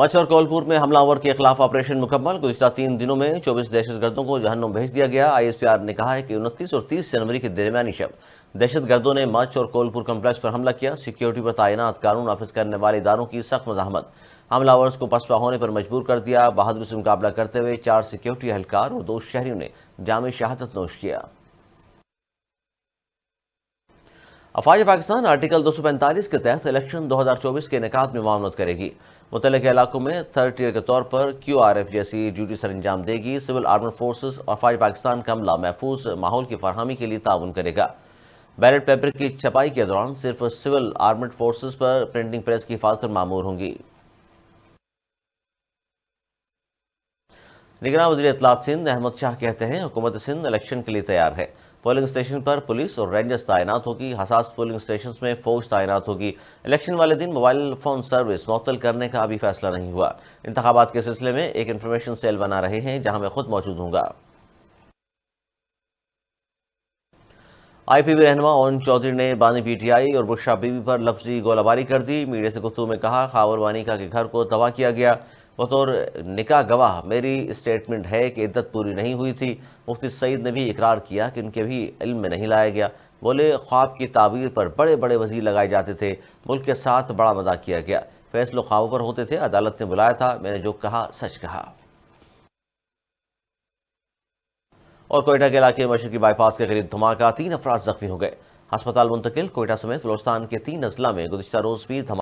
مچھ اور کولپور میں حملہ آور کے خلاف آپریشن مکمل۔ گزشتہ 3 دنوں میں 24 دہشت گردوں کو جہنم بھیج دیا گیا۔ آئی ایس پی آر نے کہا ہے کہ 29 اور 30 جنوری کے درمیانی شب دہشت گردوں نے مچھ اور کولپور کمپلیکس پر حملہ کیا۔ سیکیورٹی پر تعینات قانون نافذ کرنے والے اداروں کی سخت مزاحمت حملہ آورز کو پسپا ہونے پر مجبور کر دیا۔ بہادری سے مقابلہ کرتے ہوئے 4 سیکیورٹی اہلکار اور 2 شہریوں نے جام شہادت نوش کیا۔ افواج پاکستان آرٹیکل 245 کے تحت الیکشن 2024 کے انعقاد میں معاونت کرے گی۔ متعلقہ علاقوں میں تھرڈ ٹیئر کے طور پر کیو آر ایف جیسی ڈیوٹی سر انجام دے گی۔ سول آرمڈ فورسز اور افواج پاکستان کا عملہ محفوظ ماحول کی فراہمی کے لیے تعاون کرے گا۔ بیلٹ پیپر کی چھپائی کے دوران صرف سول آرمڈ فورسز پر پرنٹنگ پریس کی حفاظت معمور ہوں گی۔ نگراں وزیر اطلاعات سندھ احمد شاہ کہتے ہیں حکومت سندھ الیکشن کے لیے تیار ہے۔ پولنگ اسٹیشن پر پولیس اور رینجرز تعینات ہوگی۔ حساس پولنگ اسٹیشنز میں فوج تعینات ہوگی۔ الیکشن والے دن موبائل فون سروس معطل کرنے کا ابھی فیصلہ نہیں ہوا۔ انتخابات کے سلسلے میں ایک انفارمیشن سیل بنا رہے ہیں جہاں میں خود موجود ہوں گا۔ آئی پی بی رہنما اون چودھری نے بانی پی ٹی آئی اور بشرا بی بی پر لفظی گولہ باری کر دی۔ میڈیا سے گفتگو میں کہا خاور وانیکا کے گھر کو تباہ کیا گیا۔ بطور نکاح گواہ میری اسٹیٹمنٹ ہے کہ عدت پوری نہیں ہوئی تھی۔ مفتی سعید نے بھی اقرار کیا کہ ان کے بھی علم میں نہیں لایا گیا۔ بولے خواب کی تعبیر پر بڑے بڑے وزیر لگائے جاتے تھے۔ ملک کے ساتھ بڑا مذاق کیا گیا۔ فیصلوں خوابوں پر ہوتے تھے۔ عدالت نے بلایا تھا، میں نے جو کہا سچ کہا۔ اور کوئٹہ کے علاقے مشرقی بائی پاس کے قریب دھماکہ، 3 افراد زخمی ہو گئے۔ ہسپتال منتقل۔ کوئٹہ سمیت بلوچستان کے 3 اضلاع میں گزشتہ روز بھی دھماکہ